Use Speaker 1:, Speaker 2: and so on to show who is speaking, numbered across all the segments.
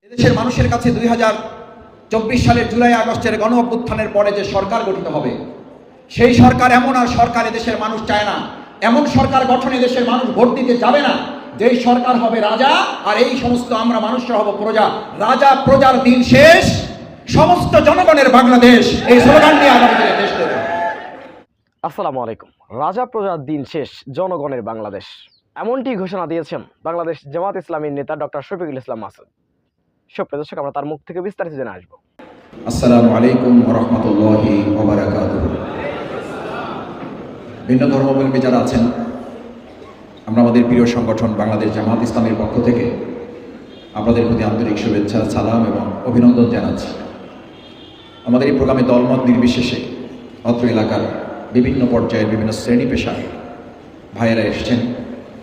Speaker 1: এদেশের মানুষের কাছে 2024 সালের জুলাই আগস্টের গণ অভ্যুত্থানের পরে যে সরকার গঠিত হবে, সেই সরকার এমন আর সরকার এদেশের মানুষ চায় না। এমন সরকার গঠনে দেশের মানুষ ভোট দিতে যাবে না। যেই সরকার হবে রাজা আর এই সমস্ত আমরা মানুষরা হব প্রজা। রাজা প্রজার দিন শেষ, সমস্ত জনগণের বাংলাদেশ, এই স্লোগান নিয়ে আগামী দিনে দেশ দেবে।
Speaker 2: আসসালামু আলাইকুম। রাজা প্রজার দিন শেষ, জনগণের বাংলাদেশ, এমনটি ঘোষণা দিয়েছেন বাংলাদেশ জামাত ইসলামীর নেতা ডক্টর শফিকুল ইসলাম মাসুদ। সুপ্রিয় দর্শক, আমরা তার মুখ থেকে বিস্তারিত জেনে আসবো।
Speaker 1: আসসালামু আলাইকুম ওয়া রাহমাতুল্লাহি ওয়া বারাকাতুহু। ভিন্ন ধর্মাবলম্বী যারা আছেন, আমরা আমাদের প্রিয় সংগঠন বাংলাদেশ জামাত ইসলামীর পক্ষ থেকে আপনাদের প্রতি আন্তরিক শুভেচ্ছা, সালাম এবং অভিনন্দন জানাচ্ছি। আমাদের এই প্রোগ্রামে দলমত নির্বিশেষে অত্র এলাকার বিভিন্ন পর্যায়ের বিভিন্ন শ্রেণী পেশার ভাইয়েরা এসেছেন,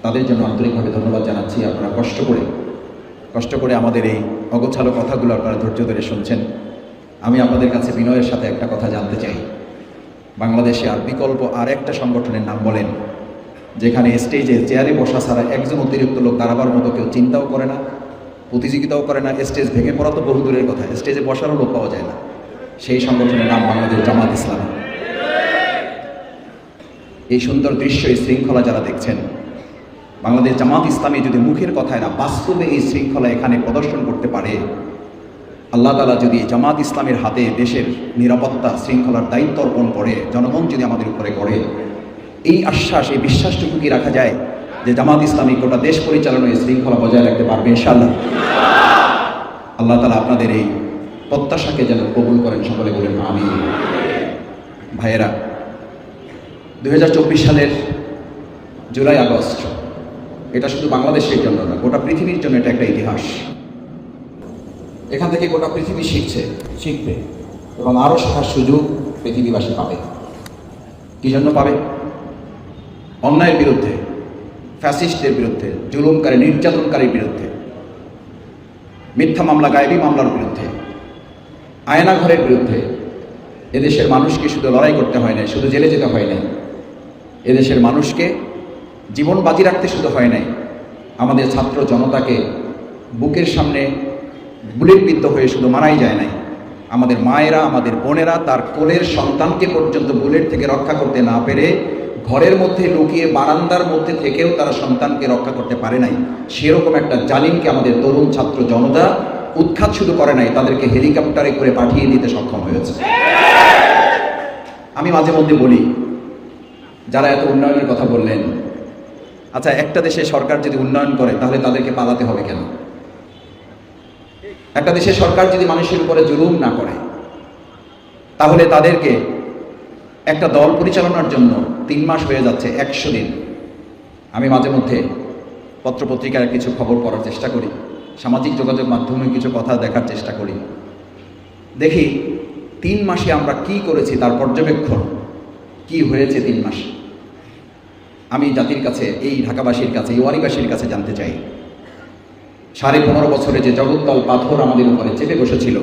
Speaker 1: তাদের জন্য আন্তরিকভাবে ধন্যবাদ জানাচ্ছি। আপনারা কষ্ট করে আমাদের এই অগোছালো কথাগুলো আপনারা ধৈর্য ধরে শুনছেন। আমি আপনাদের কাছে বিনয়ের সাথে একটা কথা জানতে চাই। বাংলাদেশে আর বিকল্প আর একটা সংগঠনের নাম বলেন, যেখানে স্টেজে চেয়ারে বসা ছাড়া একজন অতিরিক্ত লোক দাঁড়াবার মতো কেউ চিন্তাও করে না, প্রতিযোগিতাও করে না। স্টেজ ভেঙে পড়া তো বহু দূরের কথা, স্টেজে বসারও লোক পাওয়া যায় না। সেই সংগঠনের নাম বাংলাদেশ জামাত ইসলাম। এই সুন্দর দৃশ্য, এই শৃঙ্খলা যারা দেখছেন, বাংলাদেশ জামাত ইসলামী যদি মুখের কথায় না বাস্তবে এই শৃঙ্খলা এখানে প্রদর্শন করতে পারে, আল্লাহ তাআলা যদি জামাত ইসলামের হাতে দেশের নিরাপত্তা শৃঙ্খলার দায়িত্ব অর্পণ করে, জনগণ যদি আমাদের উপরে করে, এই আশ্বাস, এই বিশ্বাসটুকু কি রাখা যায় যে জামাত ইসলামী গোটা দেশ পরিচালনায় শৃঙ্খলা বজায় রাখতে পারবে ইনশাআল্লাহ? আল্লাহ তাআলা আপনাদের এই প্রত্যাশাকে যেন কবুল করেন, সকলে বলেন আমিন। ভাইয়েরা, 2024 সালের জুলাই আগস্ট এটা শুধু বাংলাদেশের জন্য না, গোটা পৃথিবীর জন্য এটা একটা ইতিহাস। এখান থেকে গোটা পৃথিবী শিখবে এবং আরও শেখার সুযোগ পৃথিবীবাসী পাবে। কি জন্য পাবে? অন্যায়ের বিরুদ্ধে, ফ্যাসিস্টদের বিরুদ্ধে, জুলুমকারী নির্যাতনকারীর বিরুদ্ধে, মিথ্যা মামলা গায়েবী মামলার বিরুদ্ধে, আয়নাঘরের বিরুদ্ধে। এদেশের মানুষকে শুধু লড়াই করতে হয় নাই, শুধু জেলে যেতে হয় নাই। এদেশের মানুষকে জীবন বাজি রাখতে শুধু হয় নাই, আমাদের ছাত্র জনতাকে বুকের সামনে বুলেটবিদ্ধ হয়ে শুধু মারাই যায় নাই। আমাদের মায়েরা, আমাদের বোনেরা তার কোলের সন্তানকে পর্যন্ত বুলেট থেকে রক্ষা করতে না পেরে ঘরের মধ্যে লুকিয়ে বারান্দার মধ্যে থেকেও তারা সন্তানকে রক্ষা করতে পারে নাই। সেরকম একটা জালিমকে আমাদের তরুণ ছাত্র জনতা উৎখাত শুধু করে নাই, তাদেরকে হেলিকপ্টারে করে পাঠিয়ে দিতে সক্ষম হয়েছে। আমি মাঝে মধ্যে বলি, যারা এত উন্নয়নের কথা বললেন, আচ্ছা একটা দেশে সরকার যদি উন্নয়ন করে তাহলে তাদেরকে পালাতে হবে কেন? একটা দেশের সরকার যদি মানুষের উপরে জুলুম না করে তাহলে তাদেরকে একটা দল পরিচালনার জন্য 3 মাস হয়ে যাচ্ছে, 100 দিন। আমি মাঝে মধ্যে পত্রপত্রিকার কিছু খবর পড়ার চেষ্টা করি, সামাজিক যোগাযোগ মাধ্যমে কিছু কথা দেখার চেষ্টা করি, দেখি 3 মাসে আমরা কি করেছি তার পর্যবেক্ষণ, কি হয়েছে 3 মাসে। আমি জাতির কাছে, এই ঢাকাবাসীর কাছে, এই ওয়ারিবাসীর কাছে জানতে চাই, 15.5 বছরে যে জগদ্দল পাথর আমাদের উপরে চেপে বসেছিল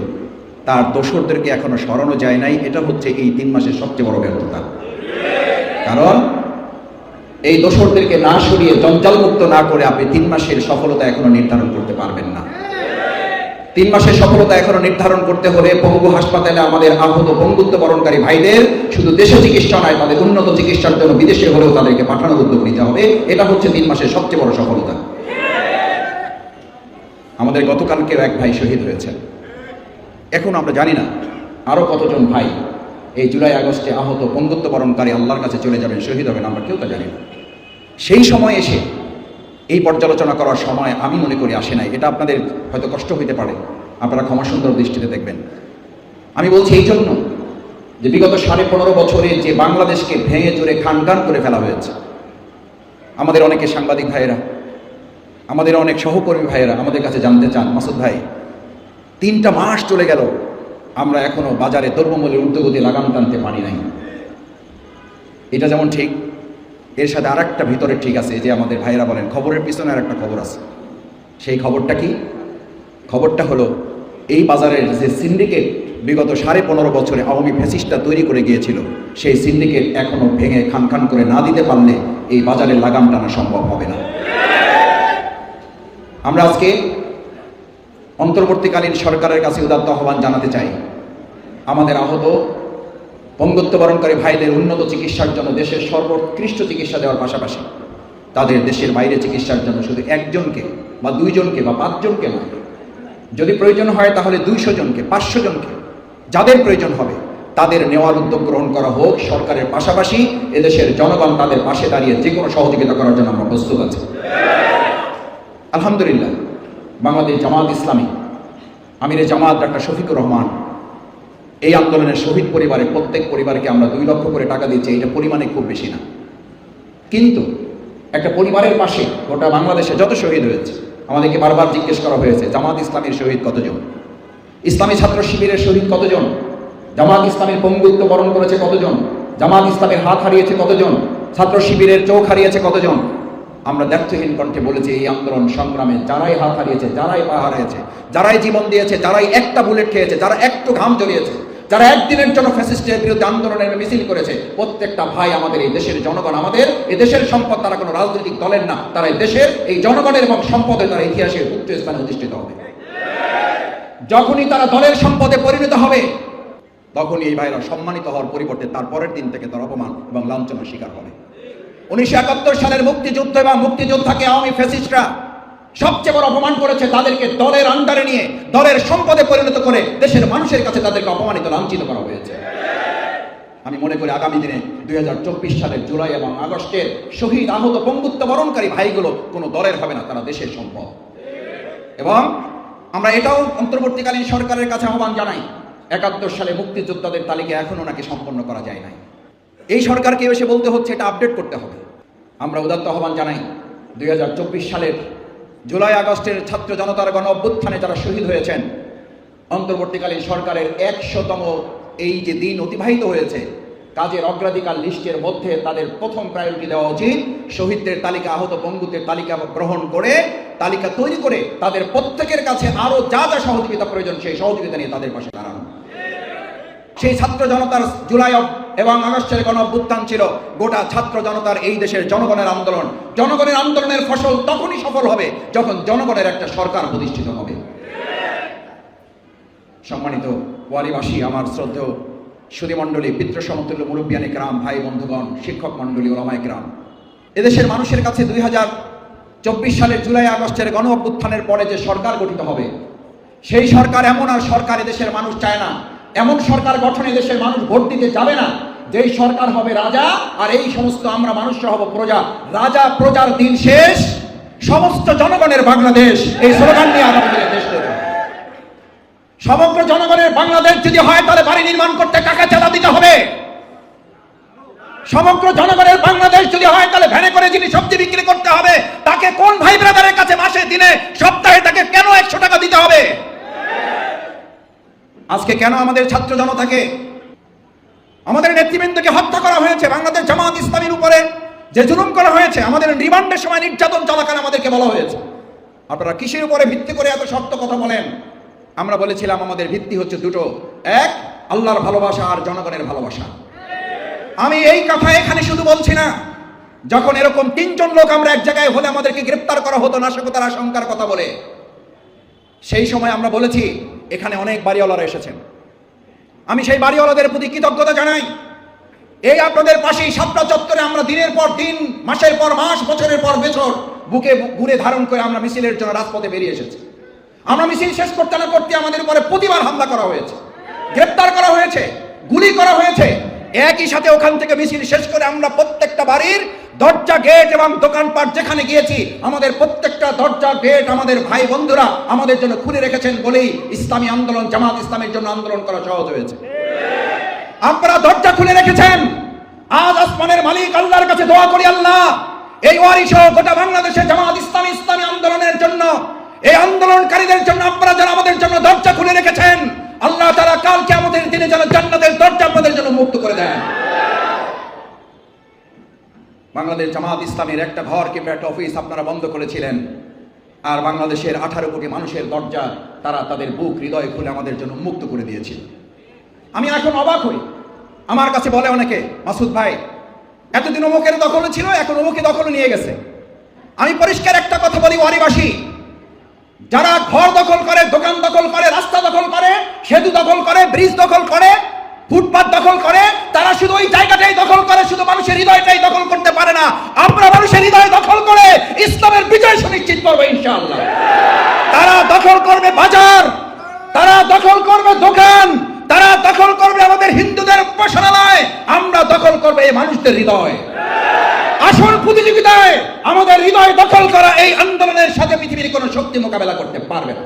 Speaker 1: তার দোসরদেরকে এখনো সরানো যায় নাই। এটা হচ্ছে এই 3 মাসের সবচেয়ে বড় ব্যর্থতা। কারণ এই দোসরদেরকে না সরিয়ে, জঞ্জালমুক্ত না করে আপনি 3 মাসের সফলতা এখনো নির্ধারণ করতে পারবেন না। 3 মাসের সফলতা এখনো নির্ধারণ করতে হলে পঙ্গু হাসপাতালে আমাদের আহত বন্ধুত্ব বরণকারী ভাইদের শুধু দেশে চিকিৎসা নয়, তাদের উন্নত চিকিৎসার জন্য বিদেশে হলেও তাদেরকে পাঠানোর উদ্যোগ নিতে হবে। এটা হচ্ছে 3 মাসের সবচেয়ে বড় সফলতা। আমাদের গতকালকেও এক ভাই শহীদ হয়েছেন। এখন আমরা জানি না আরও কতজন ভাই এই জুলাই আগস্টে আহত বন্ধুত্ব বরণকারী আল্লাহর কাছে চলে যাবেন, শহীদ হবেন, আমরা কেউ তা জানি না। সেই সময় এসে এই পর্যালোচনা করার সময় আমি মনে করি আসে নাই। এটা আপনাদের হয়তো কষ্ট হইতে পারে, আপনারা ক্ষমা সুন্দর দৃষ্টিতে দেখবেন। আমি বলছি এই জন্য যে বিগত 15.5 বছরে যে বাংলাদেশকে ভেঙে চুরে খান করে ফেলা হয়েছে, আমাদের অনেকে সাংবাদিক ভাইয়েরা, আমাদের অনেক সহকর্মী ভাইয়েরা আমাদের কাছে জানতে চান, মাসুদ ভাই 3টা মাস চলে গেল, আমরা এখনো বাজারে দ্রব্যমূল্যের ঊর্ধ্বগতি লাগাম টানতে পারি নাই। এটা যেমন ঠিক, এর সাথে আর একটা ভিতরে ঠিক আছে, যে আমাদের ভাইয়েরা বলেন খবরের পিছনে আর একটা খবর আছে। সেই খবরটা কি? খবরটা হলো এই বাজারের যে সিন্ডিকেট বিগত 15.5 বছরে আওয়ামী ফ্যাসিস্টরা তৈরি করে গিয়েছিল, সেই সিন্ডিকেট এখনো ভেঙে খান করে না দিতে পারলে এই বাজারের লাগাম টানা সম্ভব হবে না। আমরা আজকে অন্তর্বর্তীকালীন সরকারের কাছে উদাত্ত আহ্বান জানাতে চাই, আমাদের আহত পঙ্গুত্ববরণকারী ভাইদের উন্নত চিকিৎসার জন্য দেশের সর্বোৎকৃষ্ট চিকিৎসা দেওয়ার পাশাপাশি তাদের দেশের বাইরে চিকিৎসার জন্য শুধু একজনকে বা দুইজনকে বা পাঁচজনকে নয়, যদি প্রয়োজন হয় তাহলে 200 জনকে, 500 জনকে, যাদের প্রয়োজন হবে তাদের নেওয়ার উদ্যোগ গ্রহণ করা হোক। সরকারের পাশাপাশি এদেশের জনগণ তাদের পাশে দাঁড়িয়ে যে কোনো সহযোগিতা করার জন্য আমরা প্রস্তুত আছি। আলহামদুলিল্লাহ, বাংলাদেশ জামাত ইসলামী আমিরে জামাত ডক্টর শফিকুর রহমান এই আন্দোলনের শহীদ পরিবারে প্রত্যেক পরিবারকে আমরা 2 লক্ষ করে টাকা দিচ্ছি। এটা পরিমাণে খুব বেশি না, কিন্তু একটা পরিবারের পাশে গোটা বাংলাদেশে যত শহীদ হয়েছে, আমাদেরকে বারবার জিজ্ঞেস করা হয়েছে জামাত ইসলামের শহীদ কতজন, ইসলামী ছাত্র শিবিরের শহীদ কতজন, জামাত ইসলামের পঙ্গুত্ব বরণ করেছে কতজন, জামাত ইসলামের হাত হারিয়েছে কতজন, ছাত্র শিবিরের চোখ হারিয়েছে কতজন। আমরা দ্ব্যর্থহীন কণ্ঠে বলেছি, এই আন্দোলন সংগ্রামে যারাই হাত হারিয়েছে, যারাই পা হারিয়েছে, যারাই জীবন দিয়েছে, যারাই একটা বুলেট খেয়েছে, যারা একটু ঘাম জ্বলিয়েছে, যারা একদিনের জন্য ফ্যাসিস্টের বিরুদ্ধে আন্দোলনের মিছিল করেছে, প্রত্যেকটা ভাই আমাদের এই দেশের জনগণ, আমাদের এই দেশের সম্পদ। তারা কোনো রাজনৈতিক দলের না, তারা এই দেশের এই জনগণের এবং সম্পদে তারা ইতিহাসের উচ্চ স্থানে অধিষ্ঠিত হবে। যখনই তারা দলের সম্পদে পরিণত হবে, তখনই এই ভাইরা সম্মানিত হওয়ার পরিবর্তে তার পরের দিন থেকে তার অপমান এবং লাঞ্ছনার শিকার হবে। 1971 সালের মুক্তিযুদ্ধ এবং মুক্তিযোদ্ধাকে আওয়ামী ফ্যাসিস্টরা সবচেয়ে বড় অপমান করেছে। তাদেরকে দলের আন্ডারে নিয়ে দলের সম্পদে পরিণত করে দেশের মানুষের কাছে তাদেরকে অপমানিত, লাঞ্ছিত করা হয়েছে। আমি মনে করি আগামী দিনে 2024 সালের জুলাই এবং আগস্টের শহীদ, আহত, পঙ্গুত্ব বরণকারী ভাইগুলো কোনো দলের হবে না, তারা দেশের সম্পদ। এবং আমরা এটাও অন্তর্বর্তীকালীন সরকারের কাছে আহ্বান জানাই, 71 সালে মুক্তিযোদ্ধাদের তালিকা এখনো নাকি সম্পন্ন করা যায় নাই। এই সরকারকে এসে বলতে হচ্ছে এটা আপডেট করতে হবে। আমরা উদাত্ত আহ্বান জানাই, 2024 সালের জুলাই আগস্টের ছাত্র জনতার গণ অভ্যুত্থানে যারা শহীদ হয়েছেন, অন্তর্বর্তীকালীন সরকারের 100তম এই যে দিন অতিবাহিত হয়েছে, কাজের অগ্রাধিকার লিস্টের মধ্যে তাদের প্রথম প্রায়োরিটি দেওয়া উচিত শহীদদের তালিকা, আহত পঙ্গুদের তালিকা গ্রহণ করে, তালিকা তৈরি করে তাদের প্রত্যেকের কাছে আরো যা যা সহযোগিতা প্রয়োজন সেই সহযোগিতা নিয়ে তাদের পাশে দাঁড়ানো। সেই ছাত্র জনতার জুলাই এবং আগস্টের গণ অভ্যুত্থান ছিল গোটা ছাত্র জনতার, এই দেশের জনগণের আন্দোলন। জনগণের আন্দোলনের ফসল তখনই সফল হবে যখন জনগণের একটা সরকার প্রতিষ্ঠিত হবে। সম্মানিত ওয়ারিবাসী, আমার শ্রদ্ধেয় সুধীমণ্ডলী, পিতৃ সমতুল্য মুরব্বিয়ানে কেরাম, ভাই বন্ধুগণ, শিক্ষক মণ্ডলী, ওলামায়ে কেরাম, এদেশের মানুষের কাছে 2024 সালের জুলাই আগস্টের গণ অভ্যুত্থানের পরে যে সরকার গঠিত হবে, সেই সরকার এমন আর সরকার এদেশের মানুষ চায় না। এমন সরকার গঠনে দেশের মানুষ ভোট দিতে যাবে না, যেই সরকার হবে রাজা আর এই সমস্ত আমরা মানুষ হব প্রজা। রাজা প্রজার দিন শেষ, সমস্ত জনগণের বাংলাদেশ, এই স্লোগান নিয়ে আমাদের দেশ চলবে। সমগ্র জনগণের বাংলাদেশ যদি হয় তাহলে বাড়ি নির্মাণ করতে টাকা চাঁদা দিতে হবে। সমগ্র জনগণের বাংলাদেশ যদি হয় তাহলে ভ্যানে করে যিনি সবজি বিক্রি করতে হবে, তাকে কোন ভাই ব্রাদারের কাছে মাসে, দিনে, সপ্তাহে তাকে কেন 100 টাকা দিতে হবে? আজকে কেন আমাদের ছাত্র জনতাকে, আমাদের নেতৃবৃন্দকে হত্যা করা হয়েছে? বাংলাদেশ জামাত ইসলামীর উপরে যে জুলুম করা হয়েছে, আমাদের রিমান্ডের সময় নির্যাতন চলাকালে আমাদেরকে বলা হয়েছে, আপনারা কিসের উপরে ভিত্তি করে এত শক্ত কথা বলেন? আমরা বলেছিলাম আমাদের ভিত্তি হচ্ছে দুটো, এক আল্লাহর ভালোবাসা আর জনগণের ভালোবাসা। আমি এই কথা এখানে শুধু বলছি না, যখন এরকম 3 জন লোক আমরা এক জায়গায় হলে আমাদেরকে গ্রেফতার করা হতো নাশকতার আশঙ্কার কথা বলে, সেই সময় আমরা বলেছি এখানে অনেক বাড়িওয়ালারা এসেছেন, আমি সেই বাড়িওয়ালাদের প্রতি কৃতজ্ঞতা জানাই। এই আপনাদের পাশেই শাপলা চত্বরে আমরা দিনের পর দিন, মাসের পর মাস, বছরের পর বছর বুকে বুড়ে ধারণ করে আমরা মিছিলের জন্য রাজপথে বেরিয়ে এসেছি। আমরা মিছিল শেষ করতে না করতে আমাদের উপরে প্রতিবার হামলা করা হয়েছে, গ্রেফতার করা হয়েছে, গুলি করা হয়েছে। একই সাথে ওখান থেকে মিছিল শেষ করে আমরা প্রত্যেকটা বাড়ির দরজা, গেট এবং দোকানপাট যেখানে গিয়েছি, আমাদের প্রত্যেকটা দরজা, গেট আমাদের ভাই বন্ধুরা আমাদের জন্য খুলে রেখেছেন বলেই ইসলামী আন্দোলন, জামাত ইসলামের জন্য আন্দোলন করা সহজ হয়েছে। আপনারা দরজা খুলে রেখেছেন। আজ আসমানের মালিক আল্লাহর কাছে দোয়া করি, আল্লাহ এই ওয়ারি সহ গোটা বাংলাদেশে জামাত ইসলামী, ইসলামী আন্দোলনের জন্য, এই আন্দোলনকারীদের জন্য আপনারা যারা আমাদের জন্য দরজা খুলে রেখেছেন, আল্লাহ তাআলা কাল কিয়ামতের দিনে যেন জান্নাতের দরজা আপনাদের জন্য মুক্ত করে দেন। বাংলাদেশ জামাত ইসলামের একটা ঘর কিংবা একটা অফিস আপনারা বন্ধ করেছিলেন, আর বাংলাদেশের 18 কোটি মানুষের দরজা তারা তাদের বুক, হৃদয় খুলে আমাদের জন্য মুক্ত করে দিয়েছিল। আমি এখন অবাক হই, আমার কাছে বলে অনেকে, মাসুদ ভাই এতদিন অমুকের দখলে ছিল, এখন অমুকে দখলে নিয়ে গেছে। আমি পরিষ্কার একটা কথা বলি, ওয়ারিবাসী, যারা ঘর দখল করে, দোকান দখল করে, রাস্তা দখল করে, সেতু দখল করে, ব্রিজ দখল করে, ফুটপাত দখল করে, তারা শুধু ওই জায়গাটাই দখল করে, শুধু মানুষের হৃদয়টাই দখল করতে পারে না। আমরা মানুষের হৃদয় দখল করে ইসলামের বিজয় সুনিশ্চিত করবো ইনশাআল্লাহ। তারা দখল করবে বাজার, তারা দখল করবে দোকান, তারা দখল করবে আমাদের হিন্দুদের উপাসনালয়, আমরা দখল করবে এই মানুষদের হৃদয়। আসল প্রতিযোগিতায় আমাদের হৃদয় দখল করা এই আন্দোলনের সাথে পৃথিবীর কোন শক্তি মোকাবেলা করতে পারবে না।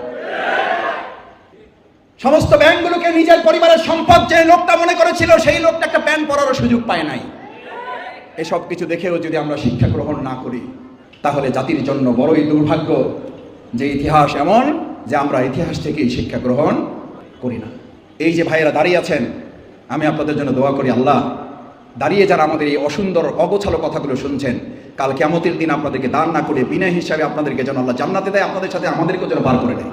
Speaker 1: সমস্ত ব্যাংকগুলোকে নিজের পরিবারের সম্পদ যে লোকটা মনে করেছিল, সেই লোকটা একটা প্যান্ট পরারও সুযোগ পায় নাই। এসব কিছু দেখেও যদি আমরা শিক্ষা গ্রহণ না করি, তাহলে জাতির জন্য বড়ই দুর্ভাগ্য যে ইতিহাস এমন যে আমরা ইতিহাস থেকেই শিক্ষা গ্রহণ করি না। এই যে ভাইয়েরা দাঁড়িয়ে আছেন, আমি আপনাদের জন্য দোয়া করি, আল্লাহ দাঁড়িয়ে যারা আমাদের এই অসুন্দর অগোছালো কথাগুলো শুনছেন, কাল কিয়ামতের দিন আপনাদেরকে দান না করে বিনা হিসাবে আপনাদেরকে যেন আল্লাহ জান্নাতে দেয়, আপনাদের সাথে আমাদেরকেও যেন বার করে দেয়।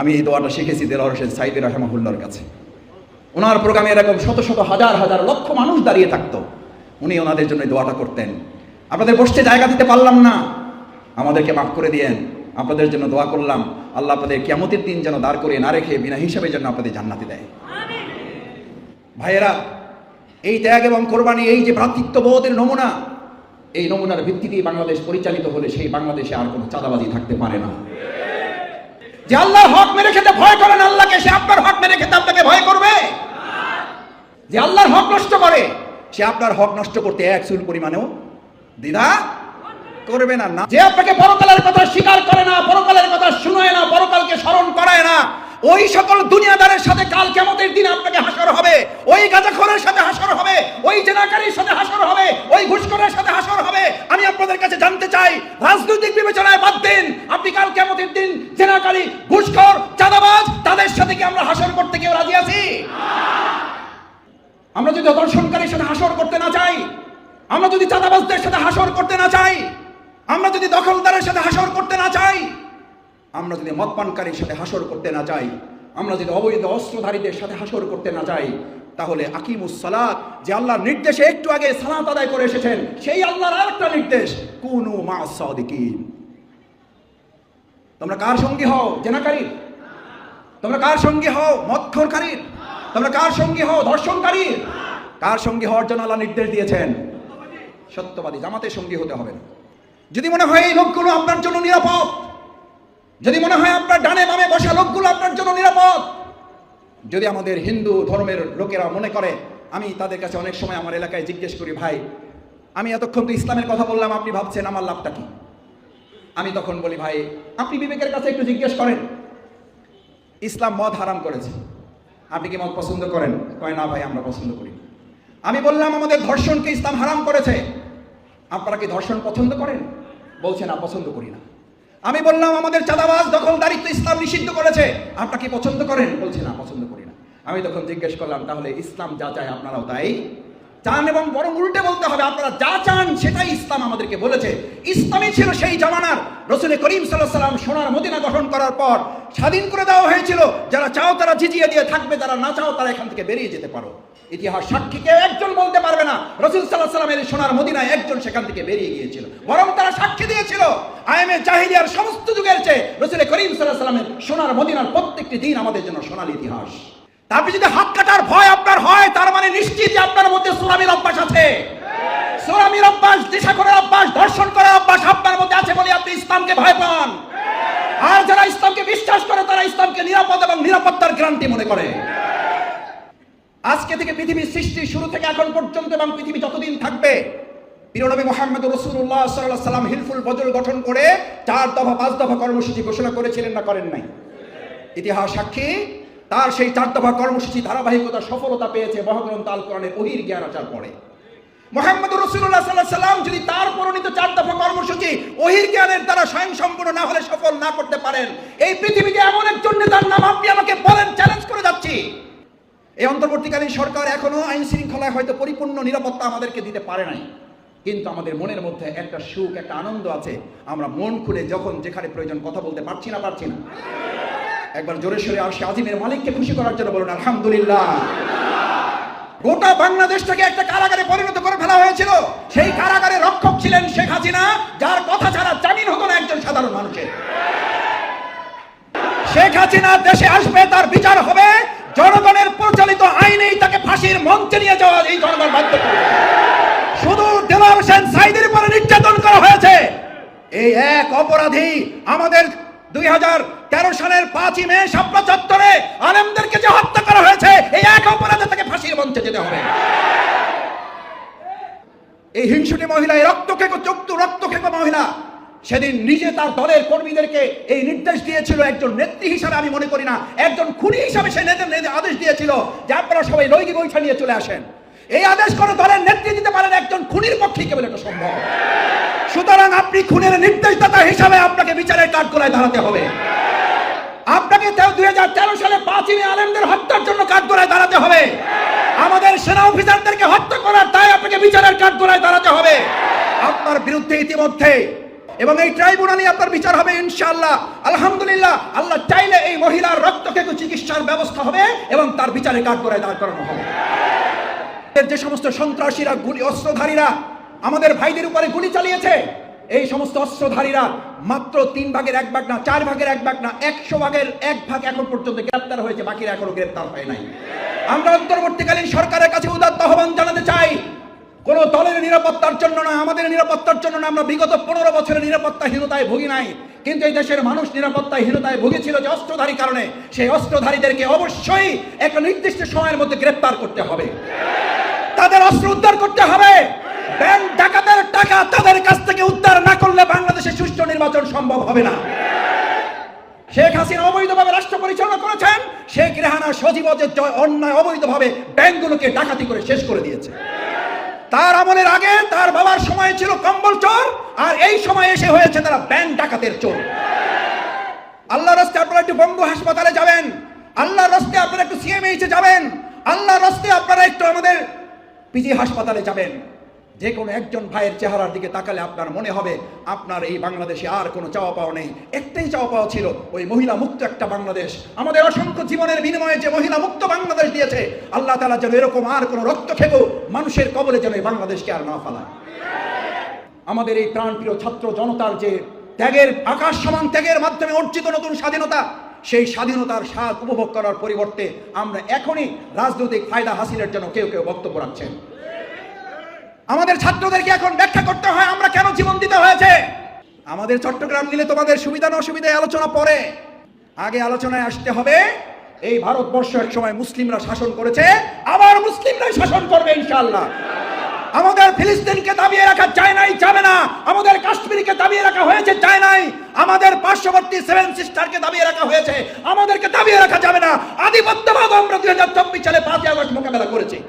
Speaker 1: আমি এই দোয়াটা শিখেছি দেলোয়ার হোসেন সাইদি রাহিমাহুল্লাহর কাছে। ওনার প্রোগ্রামে এরকম শত শত হাজার হাজার লক্ষ মানুষ দাঁড়িয়ে থাকতো, উনি ওনাদের জন্য দোয়াটা করতেন। আপনাদের বসতে জায়গা দিতে পারলাম না, আমাদেরকে মাফ করে দিয়েন, আপনাদের জন্য দোয়া করলাম, আল্লাহ আপনাদের কিয়ামতের দিন যেন দাঁড় করে না রেখে বিনা হিসাবে যেন আপনাদের জান্নাতে দেয়। ভাইয়েরা, এই ত্যাগ এবং কোরবানি, এই যে ভ্রাতৃত্ববোধের নমুনা, এই নমুনার ভিত্তিতেই বাংলাদেশ পরিচালিত হলে সেই বাংলাদেশে আর কোনো চাঁদাবাজি থাকতে পারে না। যে আল্লাহর হক মেরে খেতে ভয় করেন আল্লাহকে, সে আপনার হক মেরে খেতে আপনাকে ভয় করবে? যে আল্লাহর হক নষ্ট করে, সে আপনার হক নষ্ট করতে এক চুল পরিমাণেও দ্বিধা করবে না। যে আপনাকে পরকালের কথা স্বীকার করে না, পরকালের কথা শুনায় না, পরকালকে স্মরণ করায় না, ওই সকল দুনিয়াদারের সাথে কাল কিয়ামতের দিন আপনাকে হাসর হবে, ওই গাঁজাখোরের সাথে হাসর হবে, ওই জেনাকারীর সাথে হাসর হবে, ওই ঘুষখোরের সাথে হাসর হবে। আমি আপনাদের কাছে জানতে চাই, রাজনৈতিক বিবেচনায় বাদ দিন, আপনি কাল কিয়ামতের দিন জেনাকারী, ঘুষখোর, চাঁদাবাজ, তাদের সাথে কি আমরা হাসর করতে কেউ রাজি আছি? আমরা যদি দর্শনকারীর সাথে হাসর করতে না চাই, আমরা যদি চাঁদাবাজদের সাথে হাসর করতে না চাই, আমরা যদি দখলদারের সাথে হাসর করতে না চাই, আমরা যদি মদপানকারীর সাথে হাসর করতে না চাই, আমরা যদি অবৈধ অস্ত্রধারীদের সাথে হাসর করতে না চাই, তাহলে আকিমুস সালাত, যে আল্লাহর নির্দেশে একটু আগে সালাত আদায় করে এসেছেন, সেই আল্লাহর আরেকটা নির্দেশ, কুনু মা'আস সাদিকিন। তোমরা কার সঙ্গী হও? জেনাকারীর? তোমরা কার সঙ্গী হও? মদখোরকারীর? তোমরা কার সঙ্গী হও? ধর্ষণকারীর? কার সঙ্গী হওয়ার জন্য আল্লাহ নির্দেশ দিয়েছেন? সত্যবাদী জামাতের সঙ্গী হতে হবে না। যদি মনে হয় এই লোকগুলো আপনার জন্য নিরাপদ, যদি মনে হয় আপনার ডানে বামে বসা লোকগুলো আপনার জন্য নিরাপদ, যদি আমাদের হিন্দু ধর্মের লোকেরা মনে করে, আমি তাদের কাছে অনেক সময় আমার এলাকায় জিজ্ঞেস করি, ভাই আমি এতক্ষণ তো ইসলামের কথা বললাম, আপনি ভাবছেন আমার লাভটা কি? আমি তখন বলি, ভাই আপনি বিবেকের কাছে একটু জিজ্ঞেস করেন, ইসলাম মদ হারাম করেছে, আপনি কি মদ পছন্দ করেন? কয় না ভাই, আমরা পছন্দ করি। আমি বললাম আমাদের ধর্ষণকে ইসলাম হারাম করেছে, আপনারা কি ধর্ষণ পছন্দ করেন? বলছে না, পছন্দ করি না। আমি বললাম আমাদের চাঁদাবাজ দখলদারিত্ব ইসলাম নিষিদ্ধ করেছে, আপনারা কি পছন্দ করেন? বলছে না, পছন্দ করি না। আমি তখন জিজ্ঞেস করলাম, তাহলে ইসলাম যা চায় আপনারাও তাই চান? এবং বরং উল্টে বলতে হবে, আপনারা যা চান সেটাই ইসলাম আমাদেরকে বলেছে। ইসলামই ছিল সেই জামানার রাসূল করিম সাল্লাল্লাহু আলাইহি ওয়াসাল্লাম সোনার মদিনা গঠন করার পর স্বাধীন করে দেওয়া হয়েছিল, যারা চাও তারা জিজিয়ে দিয়ে থাকবে, যারা না চাও তারা এখান থেকে বেরিয়ে যেতে পারো। ইতিহাস সাক্ষী কেউ একজন বলতে পারবে না রাসূল সাল্লাল্লাহু আলাইহি ওয়াসাল্লামের সোনার মদিনায় একজন সেখান থেকে বেরিয়ে গিয়েছিল, বরং তারা সাক্ষী দিয়েছিল আইমে জাহিলিয়ার সমস্ত যুগের চেয়ে রাসূল করিম সাল্লাল্লাহু আলাইহি ওয়াসাল্লামের সোনার মদিনার প্রত্যেকটি দিন আমাদের জন্য সোনালী ইতিহাস। আপনি যদি হাত কাটার ভয় আপনার হয়, তার মানে নিশ্চিত যে আপনার মধ্যে সুরামির অভ্যাস আছে। সুরামির অভ্যাস, দিশাখোরের অভ্যাস, ধর্ষণ করার অভ্যাস আপনার মধ্যে আছে বলে আপনি ইসলামকে ভয় পান। আর যারা ইসলামকে বিশ্বাস করে, তারা ইসলামকে নিরাপদ এবং নিরাপত্তার গ্যারান্টি মনে করে। আজকে থেকে পৃথিবীর সৃষ্টির শুরু থেকে এখন পর্যন্ত এবং পৃথিবী যতদিন থাকবে, প্রিয় নবী মুহাম্মদ রাসূলুল্লাহ সাল্লাল্লাহু আলাইহি ওয়াসাল্লাম হিলফুল বদল গঠন করে 4 দফা 5 দফা কর্মসূচি ঘোষণা করেছিলেন না করেন নাই? ইতিহাস সাক্ষী, তার সেই 4 দফা কর্মসূচি ধারাবাহিকতা সফলতা পেয়েছে মহাগ্রন্থ আল কোরআনের ওহীর জ্ঞান আসার পরে। মুহাম্মদ রাসূলুল্লাহ সাল্লাল্লাহু আলাইহি ওয়াসাল্লাম যদি তার প্রণীত 4 দফা কর্মসূচি ওহীর জ্ঞানের দ্বারা স্বয়ংসম্পূর্ণ না হলে সফল না করতে পারেন, এই পৃথিবীতে এমন একজন নেতার নাম আপনি আমাকে বলেন, চ্যালেঞ্জ করে যাচ্ছি। এই অন্তর্বর্তীকালীন সরকার এখনো আইন শৃঙ্খলায় হয়তো পরিপূর্ণ নিরাপত্তা আমাদেরকে দিতে পারে নাই, কিন্তু আমাদের মনের মধ্যে একটা সুখ, একটা আনন্দ আছে। আমরা মন খুলে যখন যেখানে প্রয়োজন কথা বলতে পারছি না? একবার জোরে সোরে আরশে আজিমের মালিককে খুশি করার জন্য বলুন আলহামদুলিল্লাহ। গোটা বাংলাদেশটাকে একটা কারাগারে পরিণত করে ফেলা হয়েছিল। সেই কারাগারে রক্ষক ছিলেন শেখ হাসিনা, যার কথা ছাড়া জামিন হতো না একজন সাধারণ মানুষের। শেখ হাসিনা দেশে আসবে, তার বিচার হবে, জনগণের প্রচলিত আইনেই তাকে ফাঁসির মঞ্চে নিয়ে যাওয়া এই জনগণ বাধ্য করবে। শুধু দেলোয়ার হোসেন সাঈদীর উপরে নির্যাতন করা হয়েছে। এই এক অপরাধী আমাদের 2013 সালের 5ই মে শাপলা চত্বরে আলেমদেরকে যে হত্যা করা হয়েছে, এই এক অপরাধে তাকে ফাঁসির মঞ্চে যেতে হবে। এই হিংসুটি মহিলা, এই রক্তক্ষেকো মহিলা সেদিন নিজে তার দলের কর্মীদেরকে এই নির্দেশ দিয়েছিল। একজন নেত্রী হিসাবে আমি মনে করি না, একজন খুনি হিসাবে সে আদেশ দিয়েছিল যে আপনারা সবাই লৌকিক বৈঠা নিয়ে চলে আসেন। এই আদেশ কোন দলের নেত্রী দিতে পারেন, একজন খুনির পক্ষে কেবল এটা সম্ভব। সুতরাং আপনি খুনের নির্দেশদাতা হিসাবে আপনাকে বিচারের কাঠগড়ায় দাঁড়াতে হবে। আপনাকে 2013 সালে 5ই মে আলেমদের হত্যার জন্য কাঠগড়ায় দাঁড়াতে হবে। আমাদের সেনা অফিসারদেরকে হত্যা করার তাই আপনাকে বিচারের কাঠগড়ায় দাঁড়াতে হবে। আপনার বিরুদ্ধে ইতিমধ্যে এবং এই ট্রাইব্যুনালে আপনার বিচার হবে ইনশাআল্লাহ। আলহামদুলিল্লাহ, আল্লাহ চাইলে এই মহিলার রক্তক্ষেকো চিকিৎসার ব্যবস্থা হবে এবং তার বিচারে কাঠগড়ায় দাঁড় করানো হবে। যে সমস্ত সন্ত্রাসীরা, অস্ত্রধারীরা আমাদের ভাইদের উপরে গুলি চালিয়েছে, এই সমস্ত অস্ত্রধারীরা মাত্র 3 ভাগের 1 ভাগ না, 4 ভাগের 1 ভাগ না, 100 ভাগের 1 ভাগ এখন পর্যন্ত গ্রেপ্তার হয়েছে, বাকিরা এখনো গ্রেপ্তার হয় নাই। আমরা অন্তর্বর্তীকালীন সরকারের কাছে উদাত্ত আহ্বান জানাতে চাই, কোন দলের নিরাপত্তার জন্য না, আমাদের নিরাপত্তার জন্য না। আমরা বিগত 15 বছরের নিরাপত্তাহীনতায় ভুগি নাই, কিন্তু এই দেশের মানুষ নিরাপত্তাহীনতায় ভুগেছিল যে অস্ত্রধারী কারণে। সেই অস্ত্রধারীদেরকে অবশ্যই একটা নির্দিষ্ট সময়ের মধ্যে গ্রেপ্তার করতে হবে, তাদের অস্ত্র উদ্ধার করতে হবে। ব্যাংক ডাকাতের টাকা তাদের কাছ থেকে উদ্ধার না করলে বাংলাদেশে সুষ্ঠু নির্বাচন সম্ভব হবে না। শেখ হাসিনা অবৈধভাবে রাষ্ট্র পরিচালনা করেছেন, শেখ রেহানা সজীব অন্যায় অবৈধভাবে ব্যাংকগুলোকে ডাকাতি করে শেষ করে দিয়েছে। তার আমলের আগে তার বাবার সময় ছিল কম্বল চোর, আর এই সময় এসে হয়েছে তারা ব্যাংক ডাকাতের চোর। আল্লাহর রাস্তায় আপনারা একটু বঙ্গ হাসপাতালে যাবেন, আল্লাহর রাস্তায় আপনারা একটু সিএমএইচে যাবেন, আল্লাহর রাস্তায় আপনারা একটু আমাদের পিজি হাসপাতালে যাবেন। যে কোনো একজন ভাইয়ের চেহারার দিকে তাকালে আপনার মনে হবে আপনার এই বাংলাদেশে আর কোনো চাওয়া পাওয়া নেই। একটাই চাওয়া পাওয়া ছিল, ওই মহিলা মুক্ত একটা বাংলাদেশ। আমাদের অসংখ্য জীবনের বিনিময়ে যে মহিলা মুক্ত বাংলাদেশ দিয়েছে, আল্লাহ তাআলা যেন এরকম আর কোনো রক্তক্ষেকো মানুষের কবলে যেন এই বাংলাদেশকে আর না ফেলায়। আমাদের এই প্রাণপ্রিয় ছাত্র জনতার যে ত্যাগের, আকাশ সমান ত্যাগের মাধ্যমে অর্জিত নতুন স্বাধীনতা, সেই স্বাধীনতার স্বাদ উপভোগ করার পরিবর্তে আমরা এখনই রাজনৈতিক ফায়দা হাসিলের জন্য কেউ কেউ বক্তব্য রাখছেন। আমাদের ছাত্রদেরকে এখন ব্যাখ্যা করতে হয় আমরা কেন জীবন দিতে হয়েছে। আমাদের চট্টগ্রাম নিলে তোমাদের সুবিধা না অসুবিধায় আলোচনা পরে, আগে আলোচনায় আসতে হবে এই ভারতবর্ষ এক সময় মুসলিমরা শাসন করেছে, আবার মুসলিমরাই শাসন করবে ইনশাআল্লাহ। আমাদের ফিলিস্তিনকে দাবিয়ে রাখা যায় নাই, যাবে না। আমাদের কাশ্মীরকে দাবিয়ে রাখা হয়েছে, যায় নাই। আমাদের পার্শ্ববর্তী 7 সিস্টারকে দাবিয়ে রাখা হয়েছে, আমাদেরকে দাবিয়ে রাখা যাবে না। আধিপত্যবাদ আমরা 2024 সালে 5ই আগস্ট মোকাবেলা করেছি।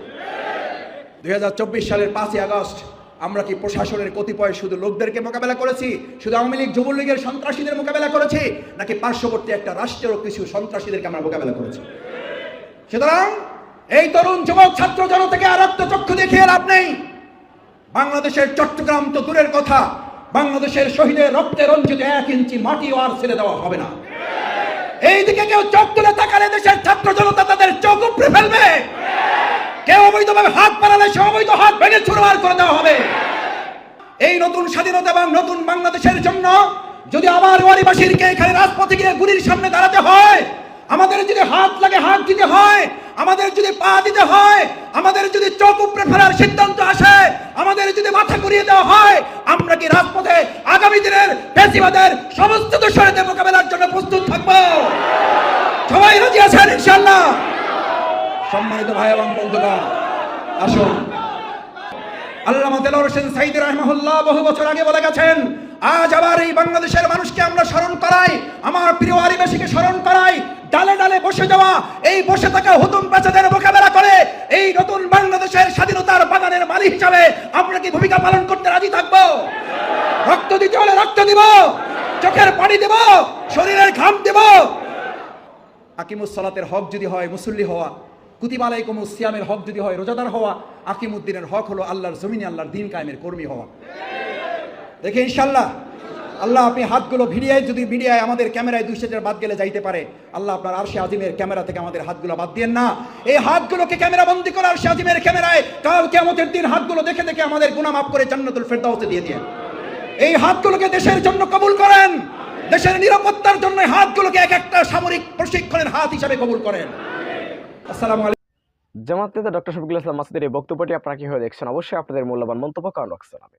Speaker 1: 2024 সালের 5ই আগস্ট আমরা কি প্রশাসনের কতিপয় শুধু লোকদেরকে মোকাবেলা করেছি, শুধু আওয়ামী লীগ যুবলীগের সন্ত্রাসীদের মোকাবেলা করেছি, নাকি পার্শ্ববর্তী একটা রাষ্ট্রেরও কিছু সন্ত্রাসীদেরকে আমরা মোকাবেলা করেছি? সুতরাং এই তরুণ যুবক ছাত্র জনতাকে আর রক্তচক্ষু দেখিয়ে লাভ নেই। বাংলাদেশের চট্টগ্রাম তো দূরের কথা, বাংলাদেশের শহীদের রক্তে রঞ্জিত 1 ইঞ্চি মাটিও আর ছেড়ে দেওয়া হবে না। এই দিকে কেউ চোখ তুলে তাকালে দেশের ছাত্র জনতা তাদের চোখ উপড়ে ফেলবে। কেউ অবৈধভাবে হাত বাড়ালে সে অবৈধ হাত ভেঙে চুরমার করে দেওয়া হবে। এই নতুন স্বাধীনতা এবং নতুন বাংলাদেশের জন্য যদি আবার ওয়ারিবাসীরকে এখানে রাজপথে গিয়ে গুলির সামনে দাঁড়াতে হয়, আমাদের যদি হাত লাগে হাত দিতে হয়, আমাদের যদি পা দিতে হয়, আমাদের যদি চোখ উপড়ে ফেলার সিদ্ধান্ত আসে, আমাদের যদি মাথা ঘুরিয়ে দেওয়া হয়, আমরা কি রাজপথে আগামী দিনের ফ্যাসিবাদের সমস্ত দোষরদের মোকাবেলার জন্য প্রস্তুত থাকবো? সবাই রাজি আছেন ইনশাআল্লাহ? সম্মানিত ভাই এবং বন্ধুগণ, আসুন। আল্লামা দেলোয়ার হোসেন সাঈদী রাহিমাহুল্লাহ বহু বছর আগে বলে গেছেন, আজ আবার এই বাংলাদেশের মানুষকে আমরা স্মরণ করাই, আমার প্রিয় আদিবাসীকে স্মরণ করাই। ডালে ডালে বসে যাওয়া, এই বসে থাকা হুতুম পেঁচাদের মোকাবেলা করে এই নতুন বাংলাদেশের স্বাধীনতার বাগানের মালিক হিসাবে আমরা কি ভূমিকা পালন করতে রাজি থাকবো? রক্ত দিতে হলে রক্ত দিব, চোখের পানি দেব, শরীরের ঘাম দেব। আকিমুস সালাতের হক যদি হয় মুসল্লি হওয়া, কুতিবা আলাইকুমুস সিয়ামের হক যদি হয় রোজাদার হওয়া, আকিমুদ্দিনের হক হলো আল্লাহর জমিনে আল্লাহর দ্বীন কায়েমের কর্মী হওয়া। দেখে ইনশাআল্লাহ আল্লাহ আপনি হাতগুলো যদি ভিডিয়ায় আমাদের ক্যামেরায় 200 বাদ গেলে যাইতে পারে, আল্লাহ আপনার আরশে আজিমের ক্যামেরা থেকে আমাদের হাতগুলো বাদ দিয়েন না। এই হাতগুলোকে ক্যামেরা বন্দী করে আরশে আজিমের ক্যামেরায় কাল কিয়ামতের দিন হাতগুলো দেখে দেখে আমাদের গুনাহ মাফ করে জান্নাতুল ফেরদাউসে দিয়ে দিয়েন। এই হাতগুলোকে দেশের জন্য কবুল করেন, দেশের নিরাপত্তার জন্য হাতগুলোকে এক একটা সামরিক প্রশিক্ষণের হাত হিসাবে কবুল করেন। আসসালামু আলাইকুম।
Speaker 2: জামাত নেতা ডক্টর শফিকুল ইসলাম মাসুদের এই বক্তব্যটি আপনারা কিভাবে দেখছেন? অবশ্যই আপনাদের মূল্যবান মন্তব্য কমেন্ট বক্সে জানাবেন।